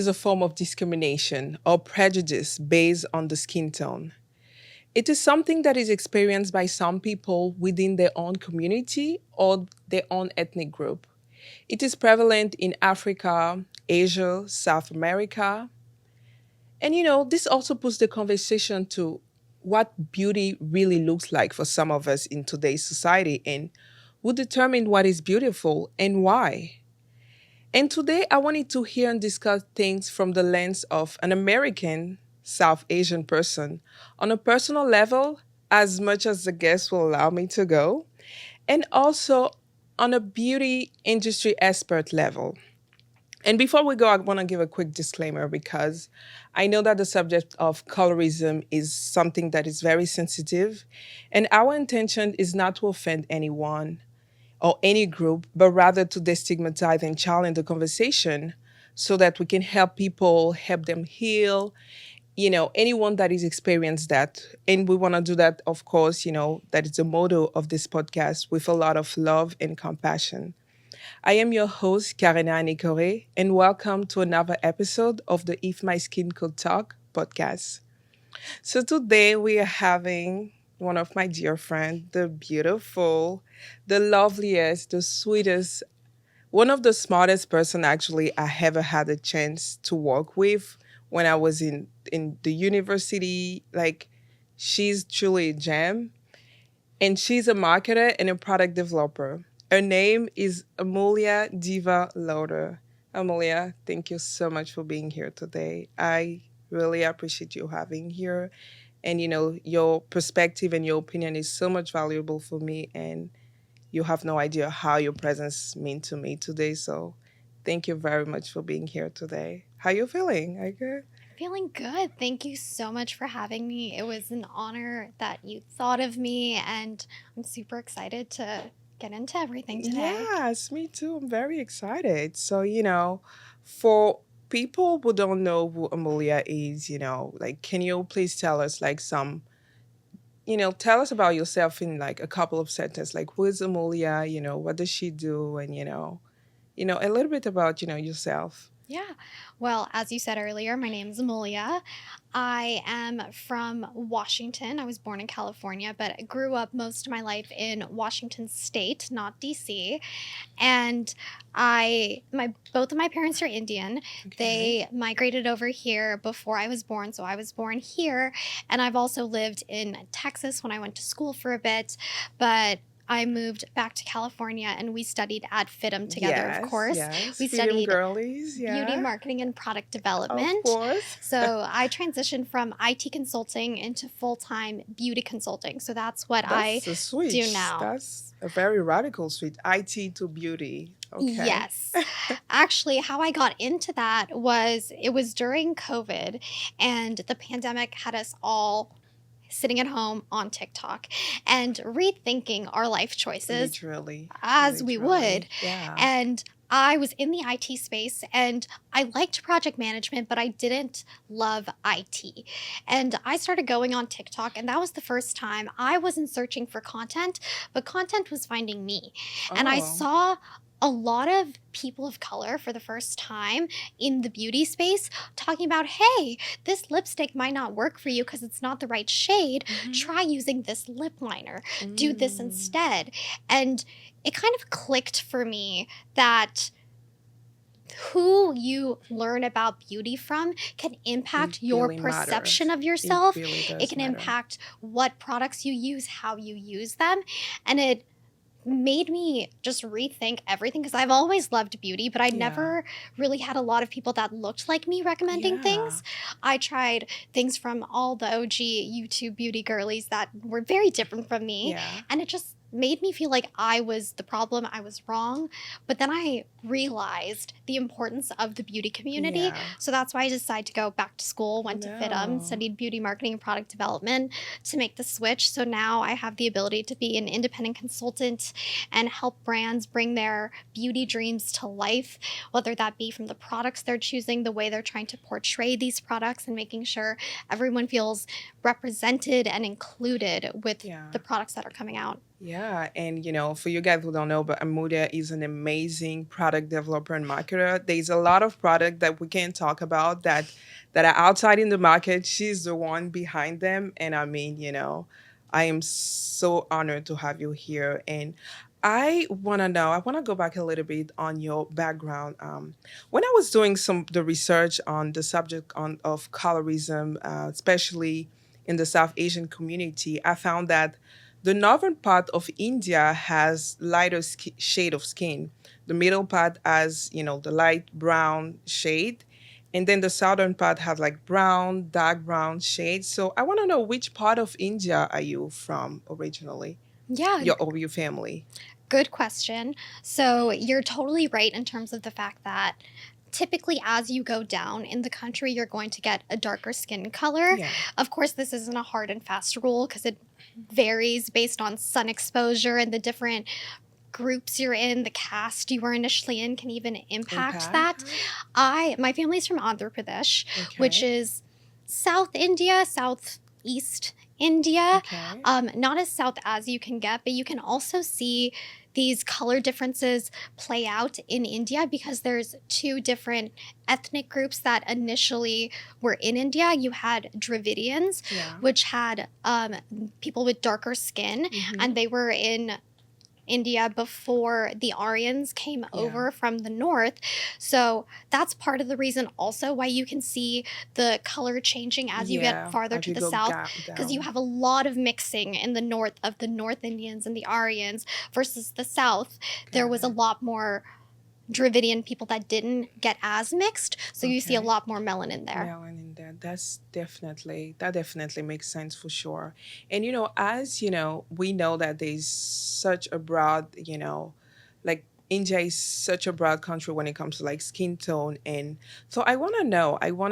is a form of discrimination or prejudice based on the skin tone. It is something that is experienced by some people within their own community or their own ethnic group. It is prevalent in Africa, Asia, South America. And this also puts the conversation to what beauty really looks like for some of us in today's society and who determine what is beautiful and why. And today I wanted to hear and discuss things from the lens of an American South Asian person on a personal level, as much as the guests will allow me to go, and also on a beauty industry expert level. And before we go, I want to give a quick disclaimer because I know that the subject of colorism is something that is very sensitive, and our intention is not to offend anyone or any group, but rather to destigmatize and challenge the conversation so that we can help people, help them heal, anyone that is experienced that. And we want to do that, of course, that is the motto of this podcast with a lot of love and compassion. I am your host, Karina Anikore, and welcome to another episode of the If My Skin Could Talk podcast. So today we are having one of my dear friends, the beautiful, the loveliest, the sweetest, one of the smartest person actually I ever had a chance to work with when I was in the university. Like, she's truly a gem, and she's a marketer and a product developer. Her name is Amulya Deva-loder. Amulya, thank you so much for being here today. I really appreciate you having here. And your perspective and your opinion is so much valuable for me, and you have no idea how your presence means to me today. So thank you very much for being here today. How you feeling? Are you good? Feeling good. Thank you so much for having me. It was an honor that you thought of me, and I'm super excited to get into everything today. Yes, me too. I'm very excited. So, for people who don't know who Amelia is, like, can you please tell us, like, tell us about yourself in, like, a couple of sentences? Like, who is Amelia? What does she do? And, a little bit about, yourself. Yeah. Well, as you said earlier, my name is Amulya. I am from Washington. I was born in California, but I grew up most of my life in Washington State, not DC. And both of my parents are Indian. Okay. They migrated over here before I was born, so I was born here. And I've also lived in Texas when I went to school for a bit, but I moved back to California and we studied at FITM together, of course. Yes, We Freedom studied Girlies, yeah. beauty marketing and product Of development. course. So I transitioned from IT consulting into full-time beauty consulting. So that's what That's a switch. do now. That's a very radical switch. IT to beauty. Okay. Yes. Actually, how I got into that was it was during COVID, and the pandemic had us all sitting at home on TikTok and rethinking our life choices Literally. as we would. Yeah. And I was in the IT space and I liked project management, but I didn't love IT. And I started going on TikTok, and that was the first time I wasn't searching for content, but content was finding me. And I Oh. saw a lot of people of color for the first time in the beauty space talking about, hey, this lipstick might not work for you because it's not the right shade. Try using this lip liner. Do this instead. And it kind of clicked for me that who you learn about beauty from can impact your really perception matters. of yourself. It really does It can matter. impact what products you use, how you use them. And it made me just rethink everything because I've always loved beauty, but I Yeah. never really had a lot of people that looked like me recommending Yeah. things. I tried things from all the OG YouTube beauty girlies that were very different from me, Yeah. and it just made me feel like I was the problem, I was wrong. But then I realized the importance of the beauty community. Yeah. So that's why I decided to go back to school, went to FITM, No. studied beauty marketing and product development to make the switch. So now I have the ability to be an independent consultant and help brands bring their beauty dreams to life, whether that be from the products they're choosing, the way they're trying to portray these products, and making sure everyone feels represented and included with Yeah. the products that are coming out. Yeah, and for you guys who don't know, but Amulya is an amazing product developer and marketer. There's a lot of product that we can talk about that are outside in the market. She's the one behind them, and I mean, I am so honored to have you here. And I want to know, I want to go back a little bit on your background. When I was doing the research on the subject of colorism, especially in the South Asian community, I found that the northern part of India has lighter shade of skin. The middle part has, the light brown shade. And then the southern part has like brown, dark brown shade. So I want to know, which part of India are you from originally? Yeah, Your family. good question. So you're totally right in terms of the fact that typically as you go down in the country, you're going to get a darker skin color. Yeah. Of course, this isn't a hard and fast rule because it varies based on sun exposure and the different groups you're in, the caste you were initially in can even impact Impact. that. My family's from Andhra Pradesh, which Okay. is South India, Southeast India. Okay. Not as south as you can get, but you can also see these color differences play out in India because there's two different ethnic groups that initially were in India. You had Dravidians, Yeah. which had people with darker skin, and they were in India before the Aryans came Yeah. over from the north. So that's part of the reason also why you can see the color changing as you get Yeah. farther As to you the go south, because you down. have a lot of mixing in the north of the North Indians and the Aryans versus the south. There was a Got lot more Dravidian people that didn't get as mixed. So you see a Okay. lot more melanin there. Melanin there. That definitely makes sense for sure. And as we know that there's such a broad, like India is such a broad country when it comes to like skin tone. And so I want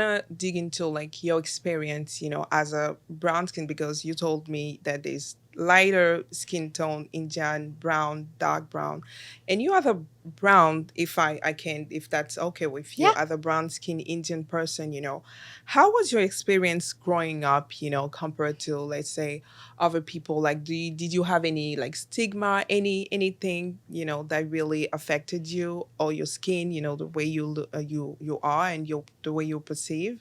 to dig into like your experience, as a brown skin, because you told me that there's lighter skin tone, Indian brown, dark brown, and you have a brown, if that's okay with you, Yeah. as a brown skin Indian person, how was your experience growing up, compared to, let's say, other people? Like, did you have any like stigma, anything, that really affected you or your skin, the way you are, and the way you perceive?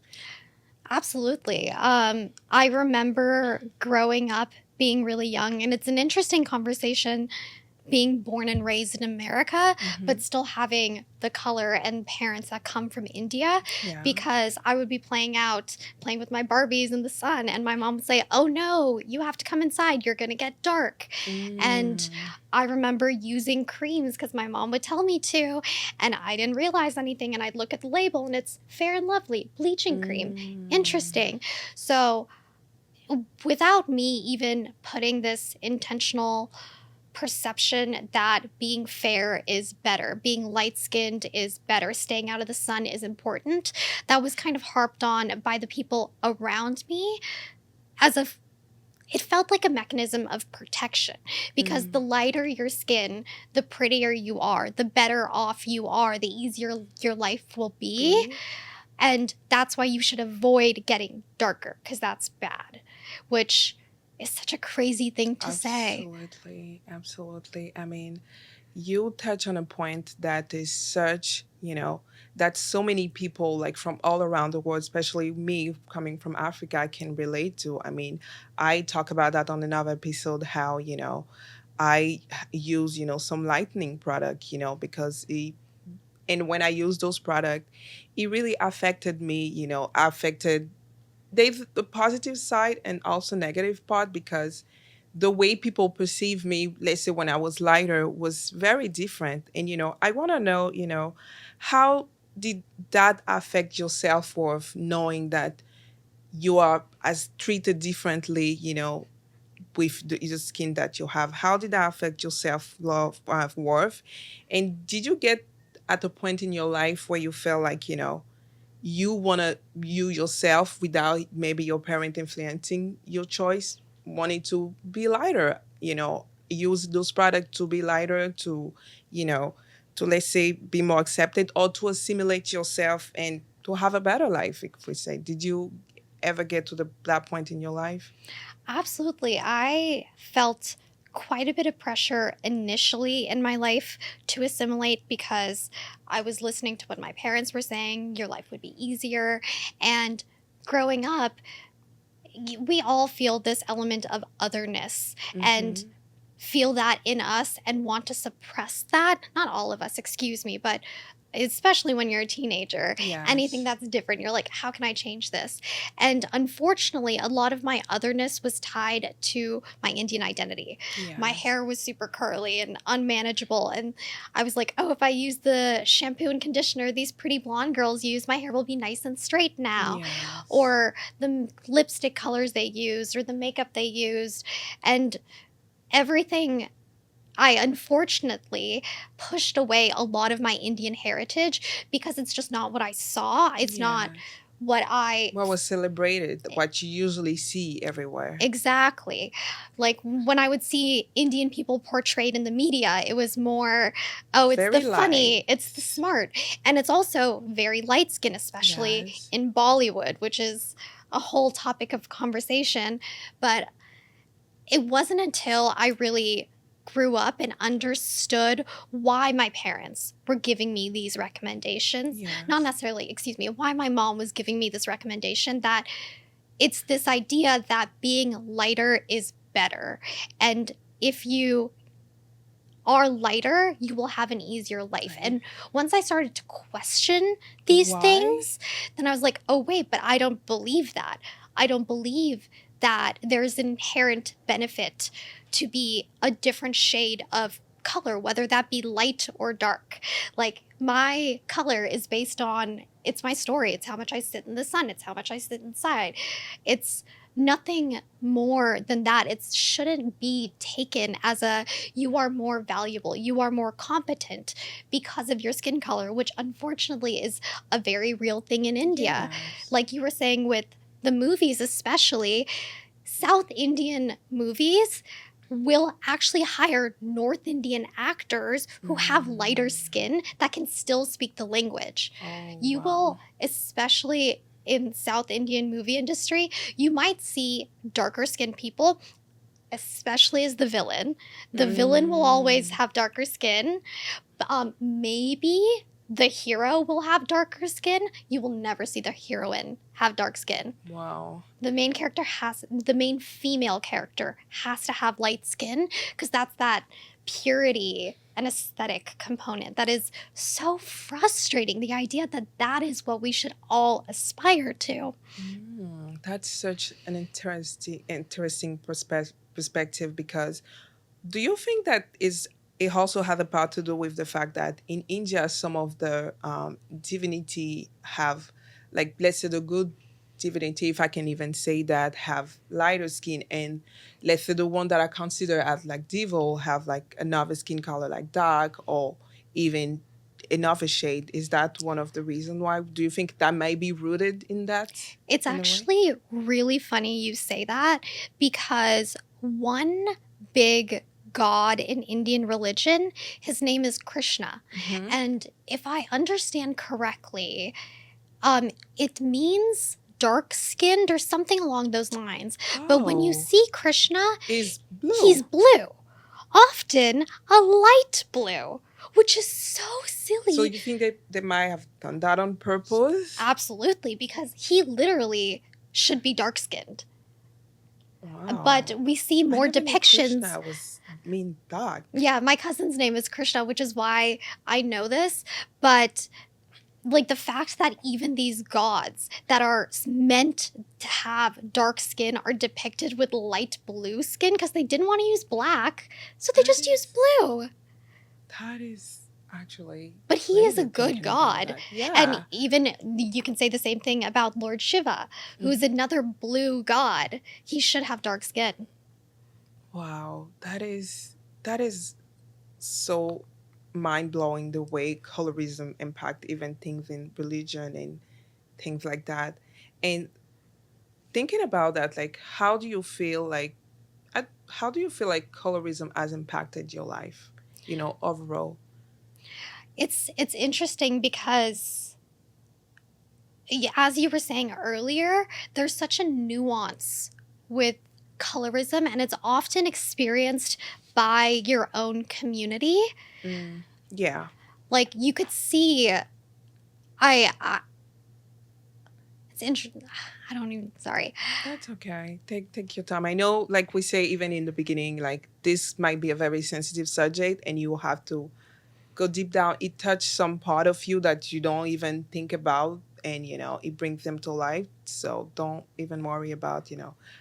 Absolutely. I remember growing up being really young, and it's an interesting conversation being born and raised in America, Hmm. but still having the color and parents that come from India, Yeah. because I would be playing with my Barbies in the sun, and my mom would say, "Oh no, you have to come inside. You're going to get dark." And Mm. I remember using creams because my mom would tell me to, and I didn't realize anything. And I'd look at the label and it's Fair and Lovely bleaching cream. Mm. Interesting. So, without me even putting this intentional perception that being fair is better, being light skinned is better, staying out of the sun is important, that was kind of harped on by the people around me as a it felt like a mechanism of protection, because the Mm. lighter your skin, the prettier you are, the better off you are, the easier your life will be. Be. And that's why you should avoid getting darker, because that's bad, which is such a crazy thing to say. Absolutely, absolutely. I mean, you touch on a point that is such, that so many people like from all around the world, especially me coming from Africa, can relate to. I mean, I talk about that on another episode, how, I use, some lightening product, because and when I use those products, it really affected me, affected they've the positive side and also negative part, because the way people perceive me, let's say when I was lighter, was very different. And I want to know, how did that affect your self-worth, knowing that you are as treated differently, with the skin that you have? How did that affect your self-love, worth? And did you get at a point in your life where you felt like, you want to you yourself, without maybe your parent influencing your choice, wanting to be lighter, use those products to be lighter, to you know to, let's say, be more accepted, or to assimilate yourself and to have a better life, if we say? Did you ever get to that point in your life? Absolutely. I felt quite a bit of pressure initially in my life to assimilate because I was listening to what my parents were saying, your life would be easier. And growing up, we all feel this element of otherness and Mm-hmm. feel that in us and want to suppress that. Not all of us, excuse me, but especially when you're a teenager, anything Yes. that's different, you're like, how can I change this? And unfortunately, a lot of my otherness was tied to my Indian identity. My Yes. hair was super curly and unmanageable. And I was like, oh, if I use the shampoo and conditioner these pretty blonde girls use, my hair will be nice and straight now. Yes. Or the lipstick colors they used, or the makeup they used. And everything, I unfortunately pushed away a lot of my Indian heritage because it's just not what I saw. It's not Yes. what I What was celebrated, what you usually see everywhere. exactly. Like when I would see Indian people portrayed in the media, it was more, oh, it's the Very funny, light. it's the smart. And it's also very light skin, especially Yes. in Bollywood, which is a whole topic of conversation. But it wasn't until I really grew up and understood why my parents were giving me these recommendations, not Yes. necessarily, excuse me, why my mom was giving me this recommendation, that it's this idea that being lighter is better. And if you are lighter, you will have an easier life. Right. And once I started to question The these why? things, then I was like, oh, wait, but I don't believe that. I don't believe that there's an inherent benefit to be a different shade of color, whether that be light or dark. Like, my color is based on, it's my story. It's how much I sit in the sun. It's how much I sit inside. It's nothing more than that. It shouldn't be taken as a, you are more valuable, you are more competent because of your skin color, which unfortunately is a very real thing in India. Yes. Like you were saying with the movies, especially South Indian movies will actually hire North Indian actors who have lighter Mm. skin that can still speak the language. Oh, You wow. will, especially in South Indian movie industry, you might see darker skinned people, especially as the villain. The villain will always Mm. have darker skin. Maybe the hero will have darker skin. You will never see the heroine have dark skin. Wow. The main female character has to have light skin because that's that purity and aesthetic component that is so frustrating. The idea that that is what we should all aspire to. That's such an interesting perspective because do you think that is it also had a part to do with the fact that in India some of the divinity have, like, let's say the good divinity, if I can even say that, have lighter skin, and let's say the one that I consider as like devil have like another skin color like dark or even another shade. Is that one of the reason why? Do you think that may be rooted in that It's in a way? actually really funny you say that because one big god in Indian religion, his name is Krishna. Mm-hmm. And if I understand correctly, it means dark skinned or something along those lines. But when you Oh, see Krishna, is he's blue. blue, often a light blue, which is so So silly. you think they might have done that on purpose? Absolutely, because he literally should be dark skinned. But Wow. we see I more never knew depictions. Krishna was mean dark. Yeah, my cousin's name is Krishna, which is why I know this. But like the fact that even these gods that are meant to have dark skin are depicted with light blue skin because they didn't want to use black, so they That just used is blue. that is actually But he is a crazy good thinking about god. that. And Yeah. even you can say the same thing about Lord Shiva, who's Mhm. another blue god. He should have dark skin. Wow. That is so mind blowing the way colorism impact even things in religion and things like that. And thinking about that, like how do you feel like colorism has impacted your life, overall? It's interesting because as you were saying earlier, there's such a nuance with colorism and it's often experienced by your own community. Yeah. Like you could see, I it's interesting. I don't even. Sorry. That's okay. Take your time. I know, like we say, even in the beginning, like this might be a very sensitive subject, and you will have to go deep down. It touched some part of you that you don't even think about, and it brings them to life. So don't even worry about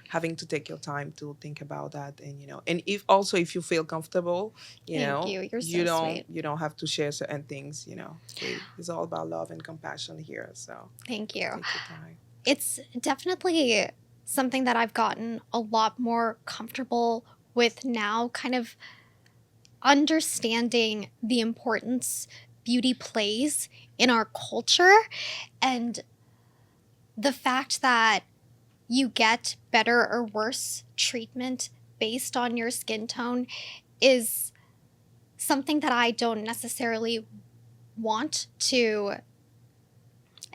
having to take your time to think about that, and if you feel comfortable, Thank you. You're you so don't sweet. you don't have to share certain things. It's all about love and compassion here. So Thank you. take your time. It's definitely something that I've gotten a lot more comfortable with now, kind of understanding the importance beauty plays in our culture, and the fact that you get better or worse treatment based on your skin tone is something that I don't necessarily want to.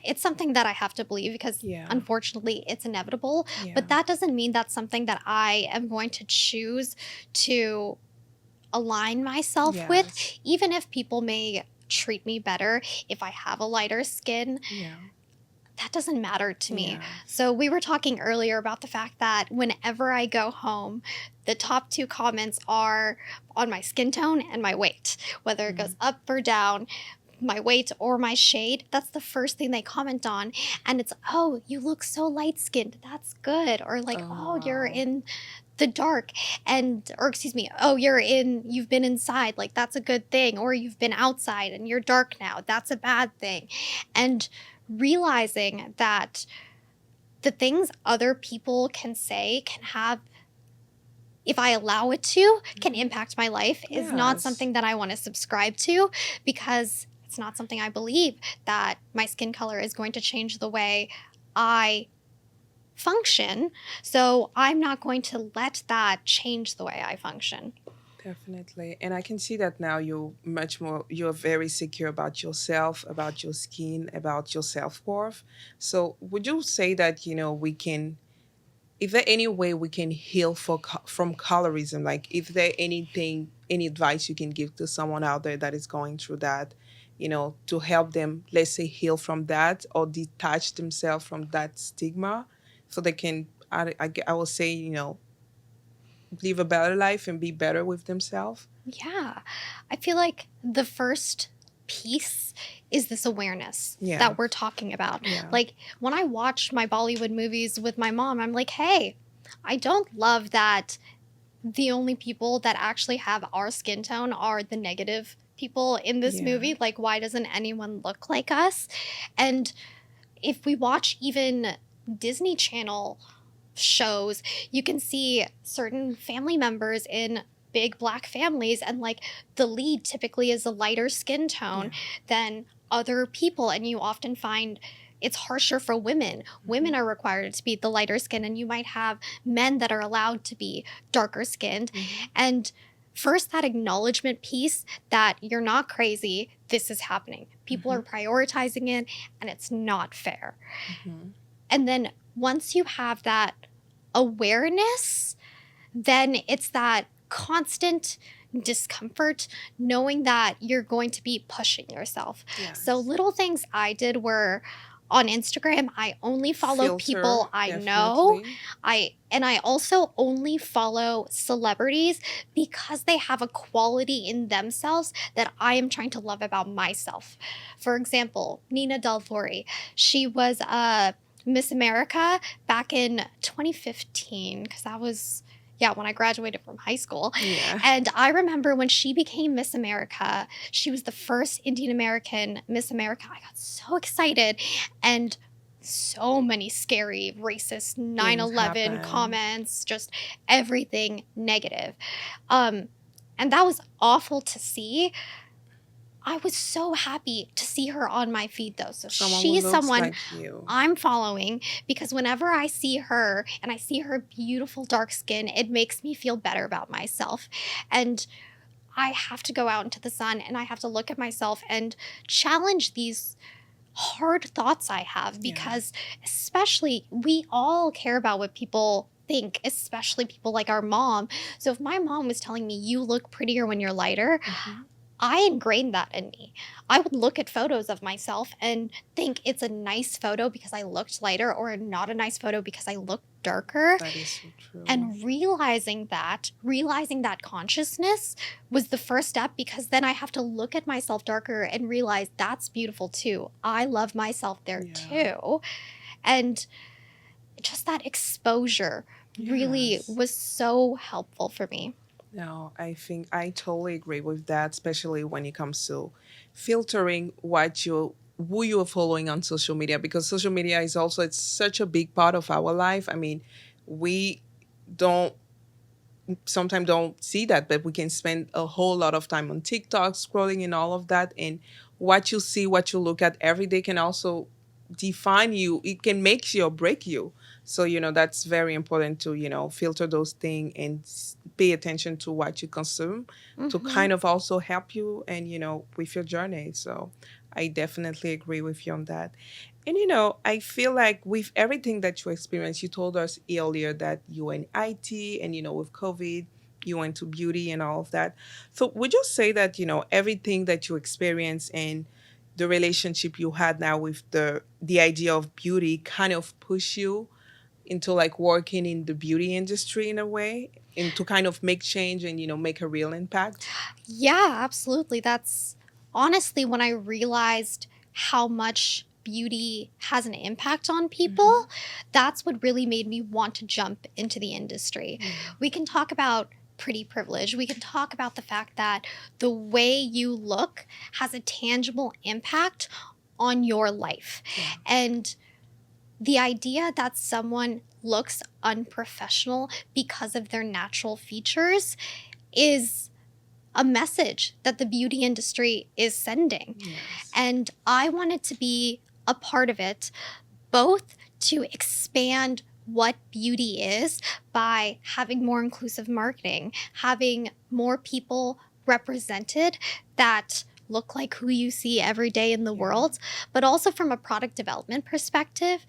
It's something that I have to believe because Yeah. unfortunately it's inevitable. Yeah. But that doesn't mean that's something that I am going to choose to align myself with, Yes. even if people may treat me better if I have a lighter skin. Yeah. That doesn't matter to me. Yeah. So we were talking earlier about the fact that whenever I go home, the top two comments are on my skin tone and my weight, whether it goes up or down, my weight or my shade. That's the first thing they comment on. And it's, oh, you look so light skinned. That's good. Or like, oh, you're wow. in the dark, or excuse me, oh, you've been inside, like that's a good thing. Or you've been outside and you're dark now. That's a bad thing. And realizing that the things other people can say can have, if I allow it to, can impact my life is not Yes. something that I want to subscribe to, because it's not something I believe that my skin color is going to change the way I function. So I'm not going to let that change the way I function. Definitely. And I can see that now you're very secure about yourself, about your skin, about your self-worth. So would you say that, is there any way we can heal from colorism? Like, is there any advice you can give to someone out there that is going through that, to help them, let's say, heal from that or detach themselves from that stigma so they can, I will say, live a better life and be better with themselves? Yeah. I feel like the first piece is this awareness Yeah. that we're talking about. Yeah. Like when I watch my Bollywood movies with my mom, I'm like, hey, I don't love that the only people that actually have our skin tone are the negative people in this Yeah. movie. Like, why doesn't anyone look like us? And if we watch even Disney Channel shows, you can see certain family members in big black families, and like the lead typically is a lighter skin tone than other people, and you often find it's harsher for women. Women are required to be the lighter skin, and you might have men that are allowed to be darker skinned. And first, that acknowledgement piece that you're not crazy, this is happening. People are prioritizing it, and it's not fair. And then once you have that awareness, then it's that constant discomfort, knowing that you're going to be pushing yourself. Yes. So little things I did were, on Instagram, I only follow Filter, people I know. definitely. I also only follow celebrities because they have a quality in themselves that I am trying to love about myself. For example, Nina Dalvori. She was Miss America back in 2015, because that was when I graduated from high school. Yeah. And I remember when she became Miss America, she was the first Indian American Miss America. I got so excited, and so many scary racist 9/11 happen. comments, just everything negative. And that was awful to see. I was so happy to see her on my feed, though. So she's someone like you. I'm following, because whenever I see her and I see her beautiful dark skin, it makes me feel better about myself. And I have to go out into the sun and I have to look at myself and challenge these hard thoughts I have, because especially we all care about what people think, especially people like our mom. So if my mom was telling me you look prettier when you're lighter, Mhm. I ingrained that in me. I would look at photos of myself and think it's a nice photo because I looked lighter, or not a nice photo because I looked darker. That is so true. And realizing that consciousness was the first step, because then I have to look at myself darker and realize that's beautiful too. I love myself there Yeah. too. And just that exposure really Yes. was so helpful for me. No, I think I totally agree with that, especially when it comes to filtering who you're following on social media, because social media is also it's such a big part of our life. I mean, we don't sometimes don't see that, but we can spend a whole lot of time on TikTok scrolling and all of that. And what you see, what you look at every day can also define you. It can make you or break you. So, that's very important to, filter those things and pay attention to what you consume to Hmm. kind of also help you and, with your journey. So I definitely agree with you on that. And I feel like with everything that you experienced, you told us earlier that you were in IT and with COVID, you went to beauty and all of that. So would you say that, everything that you experienced and the relationship you had now with the idea of beauty kind of push you into like working in the beauty industry in a way and to kind of make change and make a real impact? Yeah, absolutely. That's honestly when I realized how much beauty has an impact on Hmm. people. That's what really made me want to jump into the industry. Yeah. We can talk about pretty privilege. We can talk about the fact that the way you look has a tangible impact on your life. Yeah. And the idea that someone looks unprofessional because of their natural features is a message that the beauty industry is sending. Yes. And I wanted to be a part of it, both to expand what beauty is by having more inclusive marketing, having more people represented that look like who you see every day in the Yeah. world, but also from a product development perspective.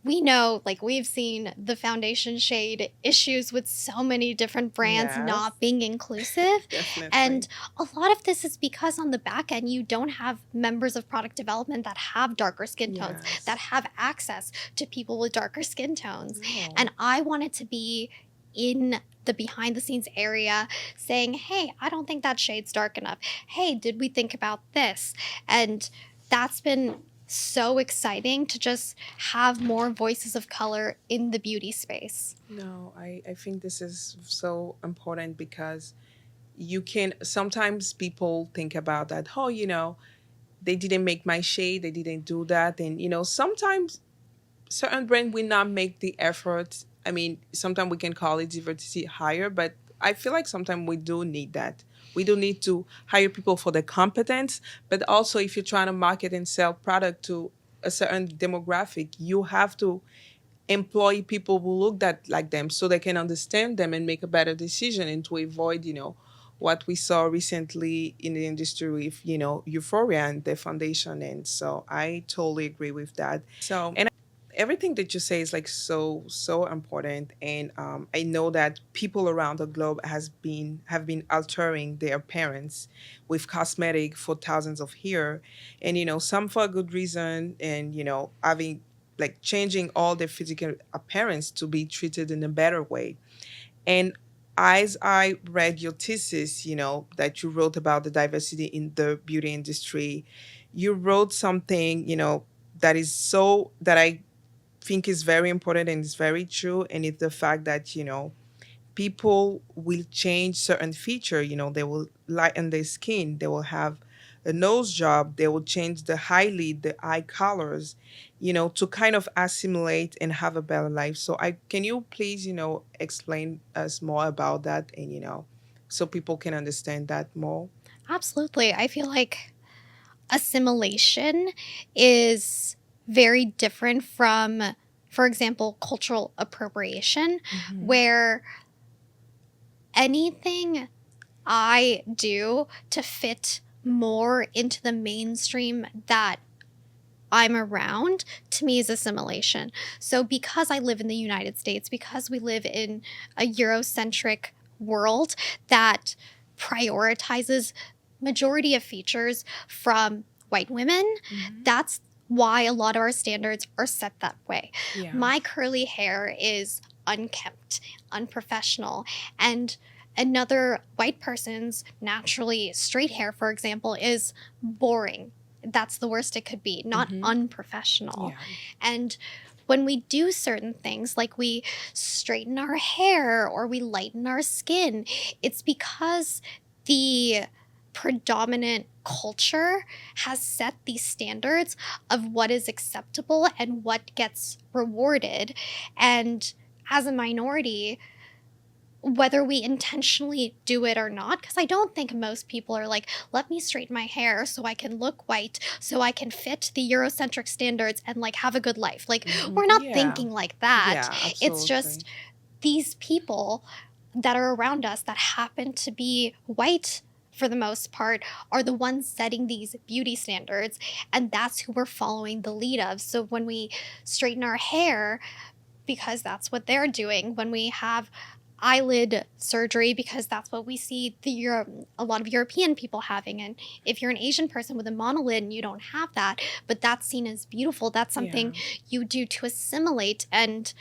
We know, like, we've seen the foundation shade issues with so many different brands Yes. not being inclusive. And Definitely. a lot of this is because on the back end, you don't have members of product development that have darker skin tones, that Yes. have access to people with darker skin tones. No. And I wanted to be in the behind the scenes area saying, hey, I don't think that shade's dark enough. Hey, did we think about this? And that's been so exciting to just have more voices of color in the beauty space. No, I think this is so important because you can sometimes people think about that, oh, they didn't make my shade, they didn't do that. And, sometimes certain brand will not make the effort. I mean, sometimes we can call it diversity hire, but I feel like sometimes we do need that. We do need to hire people for the competence, but also if you're trying to market and sell product to a certain demographic, you have to employ people who look that like them so they can understand them and make a better decision and to avoid, what we saw recently in the industry with, Euphoria and the foundation. And so I totally agree with that. So, and everything that you say is like so so important. And I know that people around the globe have been altering their appearance with cosmetic for thousands of years, and some for a good reason, and having like changing all their physical appearance to be treated in a better way. And as I read your thesis, that you wrote about the diversity in the beauty industry, you wrote something, that I think is very important and is very true. And it's the fact that, people will change certain feature. They will lighten their skin, they will have a nose job, they will change the eyelid, the eye colors, to kind of assimilate and have a better life. So I can you please, explain us more about that, and so people can understand that more. Absolutely. I feel like assimilation is very different from, for example, cultural appropriation, Hmm. where anything I do to fit more into the mainstream that I'm around, to me, is assimilation. So because I live in the United States, because we live in a Eurocentric world that prioritizes majority of features from white women, that's why a lot of our standards are set that way. Yeah. My curly hair is unkempt, unprofessional, and another white person's naturally straight hair, for example, is boring. That's the worst it could be, not unprofessional. Yeah. And when we do certain things, like we straighten our hair or we lighten our skin, it's because the predominant culture has set these standards of what is acceptable and what gets rewarded. And as a minority, whether we intentionally do it or not, because I don't think most people are like, let me straighten my hair so I can look white, so I can fit the Eurocentric standards and like have a good life. Like, we're not Yeah. thinking like that. Yeah, It's just these people that are around us that happen to be white for the most part are the ones setting these beauty standards, and that's who we're following the lead of. So when we straighten our hair, because that's what they're doing, when we have eyelid surgery, because that's what we see a lot of European people having, and if you're an Asian person with a monolid and you don't have that, but that's seen as beautiful, that's something you do to assimilate and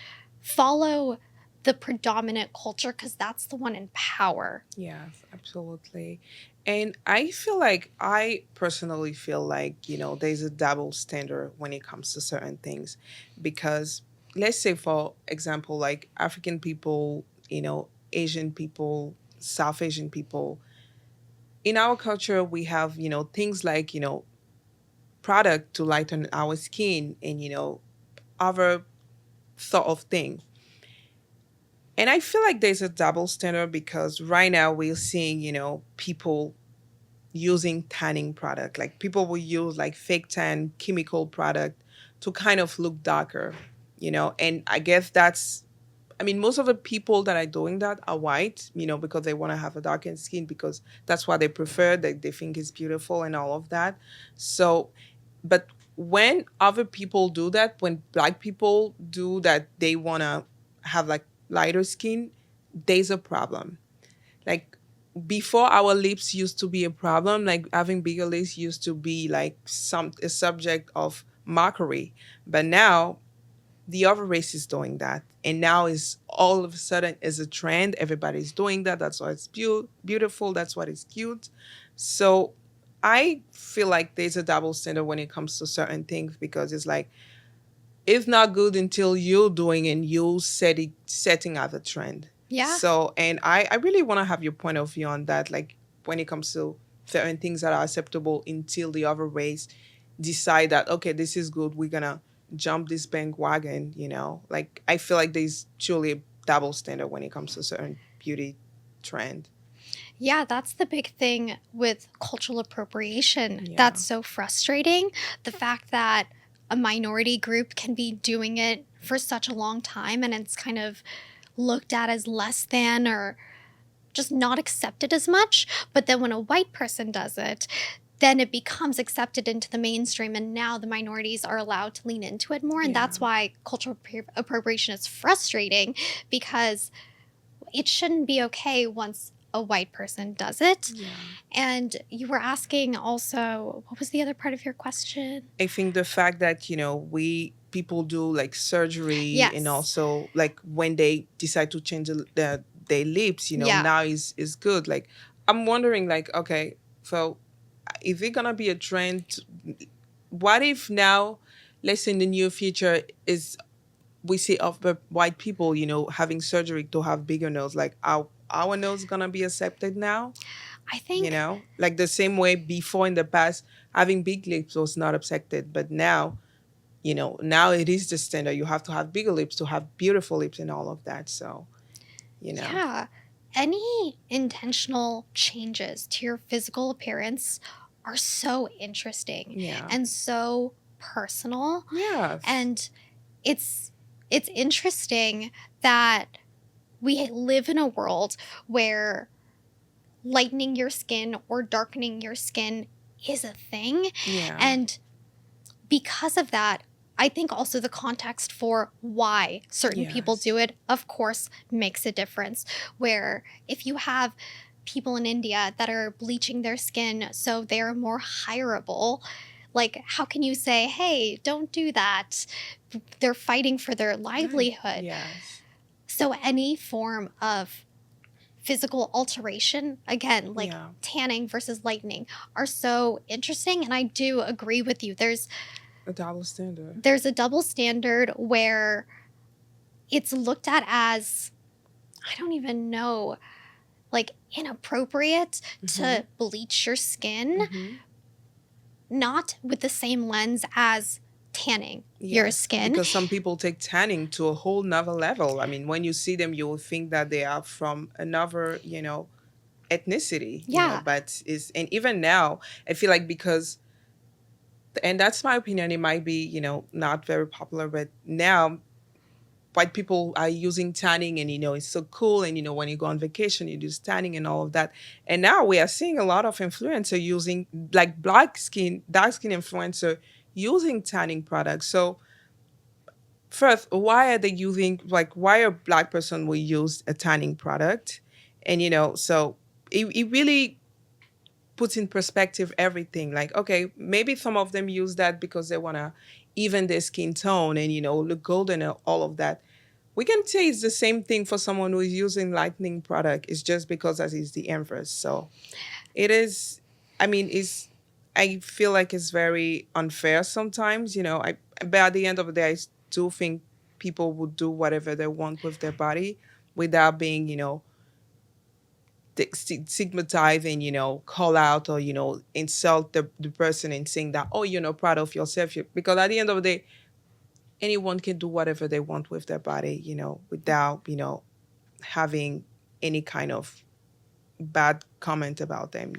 follow the predominant culture, because that's the one in power. Yes, absolutely. And I personally feel like, there's a double standard when it comes to certain things. Because let's say, for example, like African people, Asian people, South Asian people, in our culture, we have, things like, product to lighten our skin and, other sort of thing. And I feel like there's a double standard because right now we're seeing, people using tanning product. Like people will use like fake tan chemical product to kind of look darker, and I guess most of the people that are doing that are white, because they want to have a darkened skin because that's what they prefer, they think is beautiful and all of that. So, but when other people do that, when black people do that, they want to have like lighter skin, there's a problem. Like before, our lips used to be a problem. Like having bigger lips used to be like a subject of mockery. But now the other race is doing that, and now is all of a sudden is a trend. Everybody's doing that. That's why it's beautiful. That's why it's cute. So I feel like there's a double standard when it comes to certain things because it's like it's not good until you're doing and you setting out a trend. Yeah. So, and I really want to have your point of view on that. Like when it comes to certain things that are acceptable until the other race decide that, okay, this is good. We're going to jump this bandwagon, Like I feel like there's truly a double standard when it comes to certain beauty trend. Yeah, that's the big thing with cultural appropriation. Yeah. That's so frustrating. The fact that a minority group can be doing it for such a long time and it's kind of looked at as less than or just not accepted as much. But then when a white person does it, then it becomes accepted into the mainstream, and now the minorities are allowed to lean into it more. And that's why cultural appropriation is frustrating, because it shouldn't be okay once a white person does it. Yeah. And you were asking also, what was the other part of your question? I think the fact that, people do like surgery Yes. and also like when they decide to change their lips, now is good. Like I'm wondering like, okay, so is it gonna be a trend? What if now, let's say in the near future, is we see of the white people, having surgery to have bigger nose, like our nose gonna be accepted now? I think, Like the same way before in the past, having big lips was not accepted, but now, now it is the standard. You have to have bigger lips to have beautiful lips and all of that. So, yeah, any intentional changes to your physical appearance are so interesting Yeah. and so personal. Yeah. And it's interesting that we live in a world where lightening your skin or darkening your skin is a thing. Yeah. And because of that, I think also the context for why certain people Yes. do it, of course, makes a difference. Where if you have people in India that are bleaching their skin so they're more hireable, like, how can you say, hey, don't do that? They're fighting for their Right. livelihood. Yes. So, any form of physical alteration, again, like Yeah. tanning versus lightening, are so interesting. And I do agree with you. A double standard. There's a double standard where it's looked at as, I don't even know, like inappropriate Mm-hmm. to bleach your skin, Mm-hmm. not with the same lens as tanning your Yes, skin. because some people take tanning to a whole nother level. I mean, when you see them, you will think that they are from another, ethnicity, Yeah. but and even now, I feel like because, and that's my opinion, it might be, not very popular, but now white people are using tanning and, it's so cool. And, when you go on vacation, you do tanning and all of that. And now we are seeing a lot of influencer using like dark skin influencer using tanning products. So, first, why are they using why a black person will use a tanning product? And so it really puts in perspective everything. Like, okay, maybe some of them use that because they wanna even their skin tone and look golden and all of that. We can say it's the same thing for someone who is using lightening product. It's just because that is the inverse. So it is. I mean, it's. I feel like it's very unfair sometimes. But at the end of the day, I still think people would do whatever they want with their body without being, stigmatized and call out or insult the person and saying that, oh, you're not proud of yourself. Because at the end of the day, anyone can do whatever they want with their body, without having any kind of bad comment about them.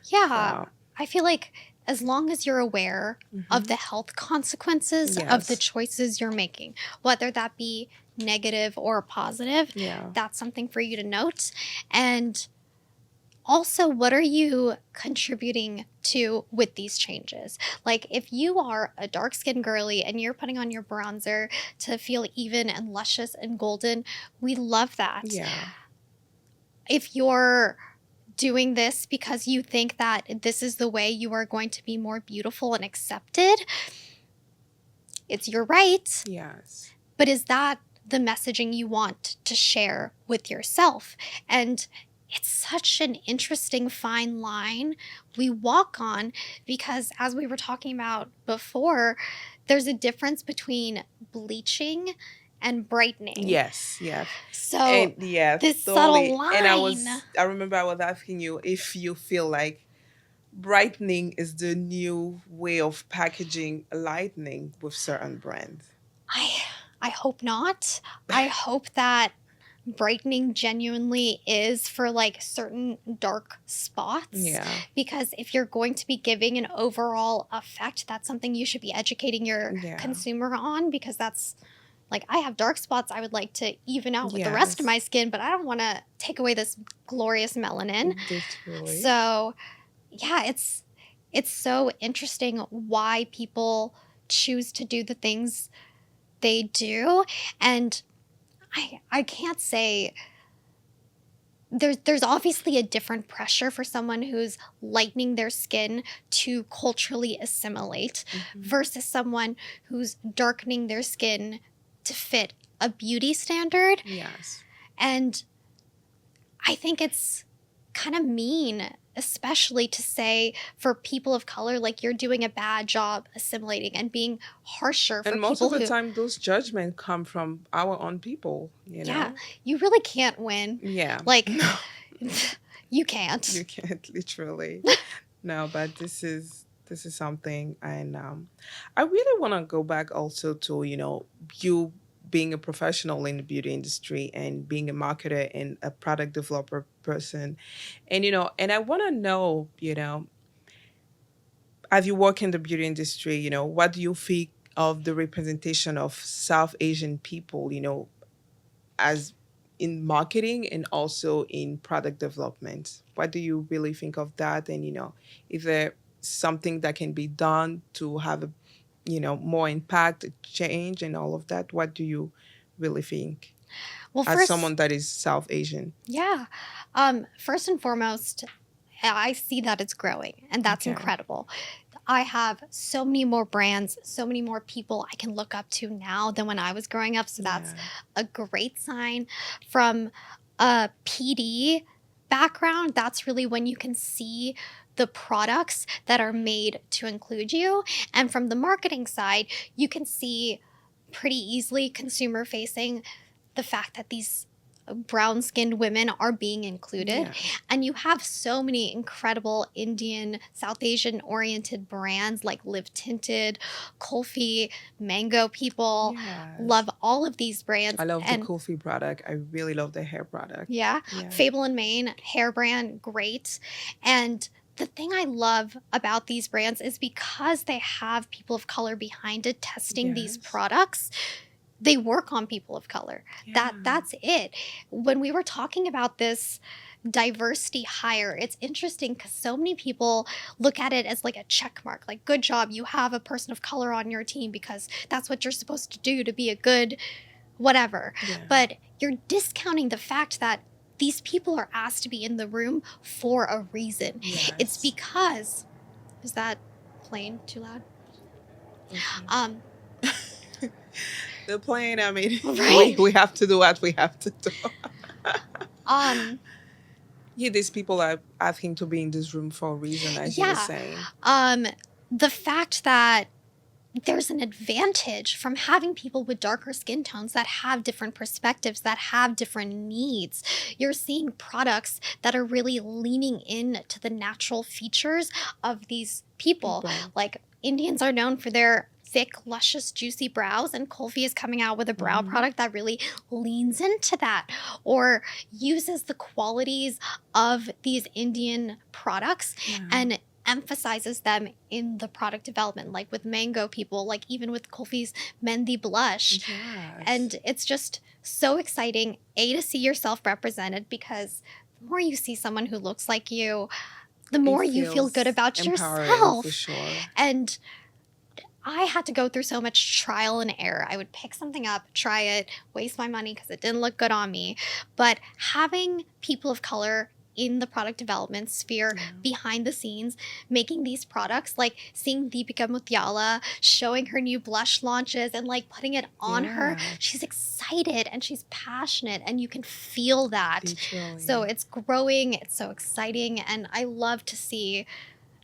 Yeah. So. I feel like as long as you're aware of Mhm. the health consequences of the Yes. choices you're making, whether that be negative or positive, Yeah. that's something for you to note. And also, what are you contributing to with these changes? Like, if you are a dark skinned girly and you're putting on your bronzer to feel even and luscious and golden, we love that. Yeah. If you're doing this because you think that this is the way you are going to be more beautiful and accepted, it's your right. Yes. But is that the messaging you want to share with yourself? And it's such an interesting fine line we walk on because, as we were talking about before, there's a difference between bleaching and brightening. Yes. Yeah. So, And yeah, this subtle totally. And line. I remember I was asking you if you feel like brightening is the new way of packaging lightening with certain brands. I I hope not. I hope that brightening genuinely is for like certain dark spots, Yeah. because if you're going to be giving an overall effect, that's something you should be educating your Yeah. consumer on, because that's like, I have dark spots I would like to even out with the rest of Yes. my skin, but I don't want to take away this glorious melanin. Literally. So, yeah, it's so interesting why people choose to do the things they do. And I can't say, there's obviously a different pressure for someone who's lightening their skin to culturally assimilate Hmm. versus someone who's darkening their skin to fit a beauty standard. Yes. And I think it's kind of mean, especially to say for people of color, like, you're doing a bad job assimilating, and being harsher for And most of people the who, time, those judgments come from our own people, yeah, you really can't win. Yeah. Like, No, you can't. you can't literally. No, but this is something, and I really want to go back also to you being a professional in the beauty industry and being a marketer and a product developer person, and and I want to know, as you work in the beauty industry, what do you think of the representation of South Asian people, as in marketing and also in product development? What do you really think of that? And is there something that can be done to have a more impact, change, and all of that? What do you really think Well, as first, someone that is South Asian? yeah. First and foremost, I see that it's growing, and that's Okay. incredible. I have so many more brands, so many more people I can look up to now than when I was growing up. So that's Yeah. a great sign. From a PD background, that's really when you can see the products that are made to include you. And from the marketing side, you can see pretty easily consumer facing the fact that these brown skinned women are being included. Yeah. And you have so many incredible Indian, South Asian oriented brands like Live Tinted, Kulfi, Mango People. Yes. Love all of these brands. I love the And coffee product. I really love the hair product. yeah, Yeah. Fable and Mane, hair brand, great. And the thing I love about these brands is because they have people of color behind it testing these Yes. products, they work on people of color. Yeah. That's it. When we were talking about this diversity hire, it's interesting because so many people look at it as like a check mark, like good job, you have a person of color on your team because that's what you're supposed to do to be a good whatever. Yeah. But you're discounting the fact that these people are asked to be in the room for a reason. Yes. It's because, is that plane too loud? Okay. Um, The plane, I mean, Right. we have to do what we have to do. um, Yeah, these people are asking to be in this room for a reason, as you were Yeah. saying. The fact that there's an advantage from having people with darker skin tones that have different perspectives, that have different needs. You're seeing products that are really leaning in to the natural features of these people. Like Indians are known for their thick, luscious, juicy brows, and Kulfi is coming out with a brow Mhm. product that really leans into that or uses the qualities of these Indian products Yeah. and emphasizes them in the product development, like with Mango People, like even with Kulfi's Mendi Blush. Yes. And it's just so exciting, to see yourself represented, because the more you see someone who looks like you, the more you feel good feels about empowering, yourself. for sure. And I had to go through so much trial and error. I would pick something up, try it, waste my money because it didn't look good on me. But having people of color in the product development sphere, Yeah. behind the scenes, making these products, like seeing Deepika Mutyala showing her new blush launches and like putting it on her, Yeah. she's excited and she's passionate and you can feel that. Literally. So it's growing, it's so exciting, and I love to see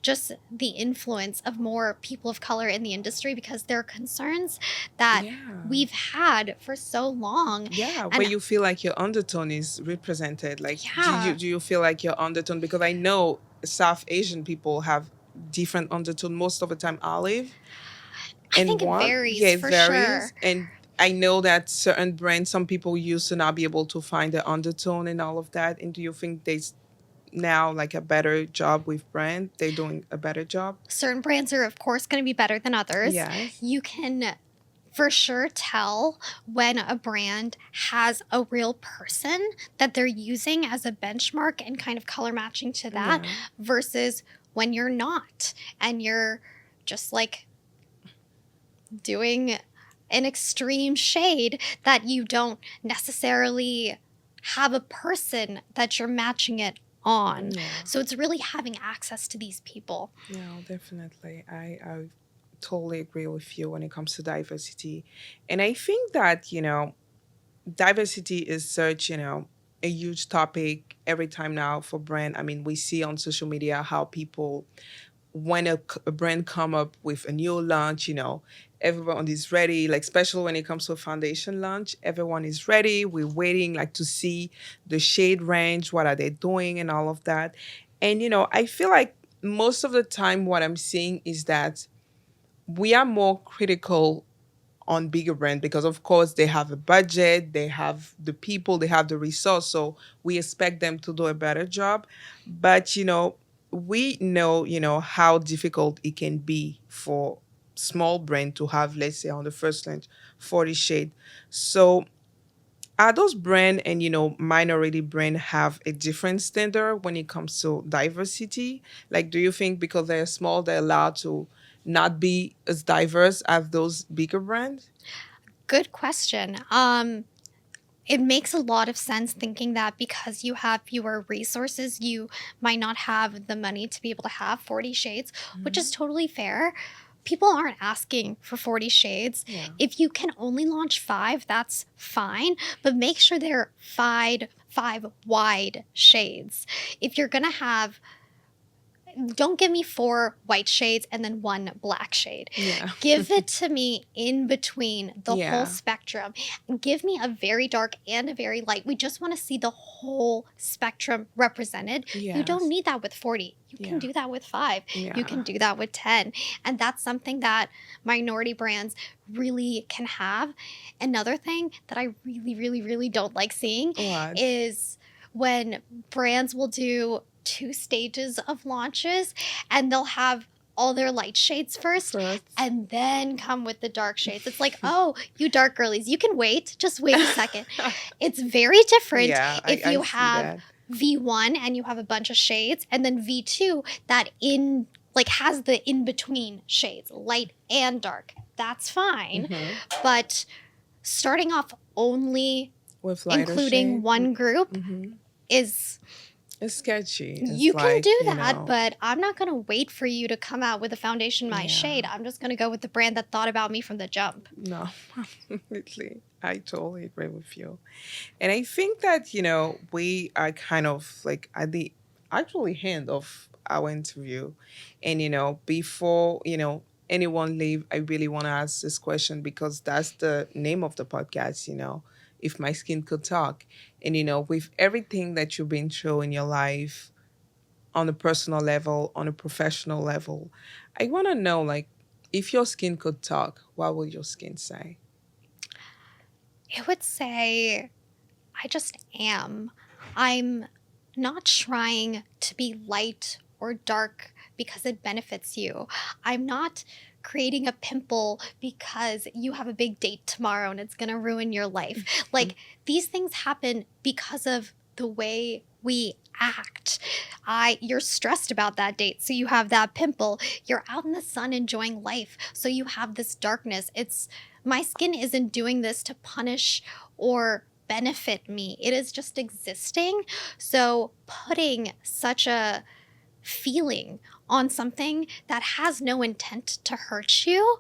just the influence of more people of color in the industry, because there are concerns that Yeah. we've had for so long. Yeah, And where you feel like your undertone is represented. Like, Yeah. do you feel like your undertone? Because I know South Asian people have different undertone. Most of the time, olive. I think it varies, Yeah, it for varies. sure. And I know that certain brands, some people used to not be able to find the undertone and all of that. And do you think there's now like a better job with brand? They're doing a better job? Certain brands are, of course, going to be better than others. Yes. You can for sure tell when a brand has a real person that they're using as a benchmark and kind of color matching to that, Yeah. versus when you're not and you're just like doing an extreme shade that you don't necessarily have a person that you're matching it on. Yeah. So it's really having access to these people. No, definitely. I totally agree with you when it comes to diversity. And I think that, diversity is such, a huge topic every time now for brand. I mean, we see on social media how people, when a brand come up with a new launch, everyone is ready, like especially when it comes to a foundation launch, everyone is ready. We're waiting like to see the shade range, what are they doing and all of that. And, I feel like most of the time what I'm seeing is that we are more critical on bigger brand because of course they have a budget, they have the people, they have the resource, so we expect them to do a better job. But we know how difficult it can be for small brand to have, let's say on the first launch, 40 shade. So are those brand and minority brand have a different standard when it comes to diversity? Like, do you think because they're small they're allowed to not be as diverse as those bigger brands? Good question. It makes a lot of sense thinking that because you have fewer resources, you might not have the money to be able to have 40 shades, which is totally fair. People aren't asking for 40 shades. Yeah. If you can only launch 5, that's fine, but make sure they're five wide shades. If you're going to have, don't give me 4 white shades and then 1 black shade. Yeah. Give it to me in between the Yeah. whole spectrum. Give me a very dark and a very light. We just want to see the whole spectrum represented. You don't Yes. need that with 40. You can Yeah. do that with 5. Yeah. You can do that with 10. And that's something that minority brands really can have. Another thing that I really, really, really don't like seeing What? is when brands will do 2 stages of launches and they'll have all their light shades first and then come with the dark shades. It's like, oh, you dark girlies, you can wait. Just wait a second. It's very different Yeah, if I you see have that. V1 and you have a bunch of shades, and then V2 that has the in between shades, light and dark. That's fine. Mhm. But starting off only With lighter including shade. one group Mhm. is, It's sketchy. It's you can like, do you that, know, but I'm not going to wait for you to come out with a foundation my Yeah. shade. I'm just going to go with the brand that thought about me from the jump. No, absolutely. I totally agree with you. And I think that, we are kind of like at the actually end of our interview. And, before, anyone leave, I really want to ask this question because that's the name of the podcast, if my skin could talk. And, with everything that you've been through in your life on a personal level, on a professional level, I want to know, like, if your skin could talk, what would your skin say? It would say, I just am. I'm not trying to be light or dark because it benefits you. I'm not creating a pimple because you have a big date tomorrow and it's going to ruin your life. Like, these things happen because of the way we act. You're stressed about that date, so you have that pimple. You're out in the sun enjoying life, so you have this darkness. My skin isn't doing this to punish or benefit me. It is just existing. So putting such a feeling on something that has no intent to hurt you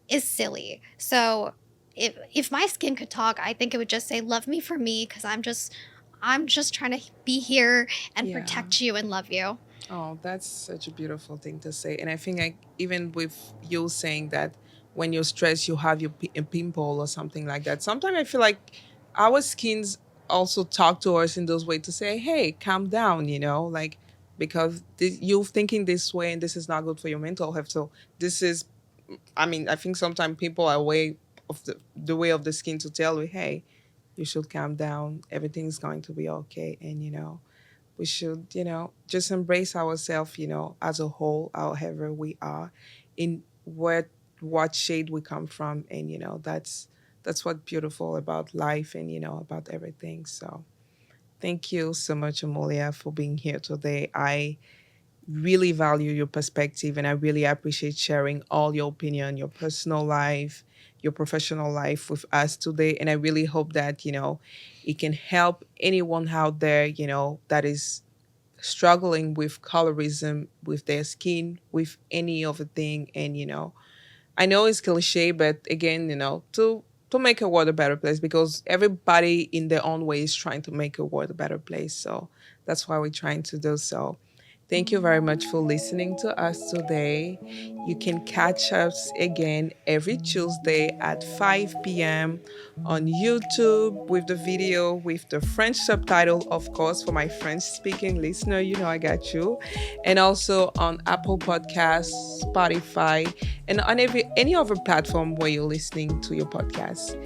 is silly. So if my skin could talk, I think it would just say, love me for me, because I'm just trying to be here and Yeah. protect you and love you. Oh, that's such a beautiful thing to say. And I think, like, even with you saying that when you're stressed, you have a pimple or something like that. Sometimes I feel like our skins also talk to us in those ways to say, hey, calm down, like, because you're thinking this way and this is not good for your mental health. So this is, I mean, I think sometimes people are way of the way of the skin to tell you, hey, you should calm down. Everything's going to be okay. And, we should, just embrace ourselves, as a whole, however we are, in what shade we come from, and that's what's beautiful about life, and about everything. So, thank you so much, Amelia, for being here today. I really value your perspective, and I really appreciate sharing all your opinion, your personal life, your professional life with us today. And I really hope that it can help anyone out there that is struggling with colorism, with their skin, with any other thing. And I know it's cliche, but again, to make a world a better place, because everybody in their own way is trying to make a world a better place. So that's why we're trying to do so. Thank you very much for listening to us today. You can catch us again every Tuesday at 5 p.m. on YouTube with the video with the French subtitle, of course, for my French speaking listener. I got you. And also on Apple Podcasts, Spotify, and on any other platform where you're listening to your podcast.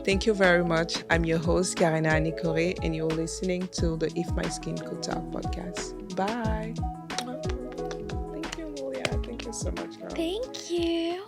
Thank you very much. I'm your host, Karina Nikore, and you're listening to the If My Skin Could Talk podcast. Bye. Thank you, Amelia. Thank you so much, girl. Thank you.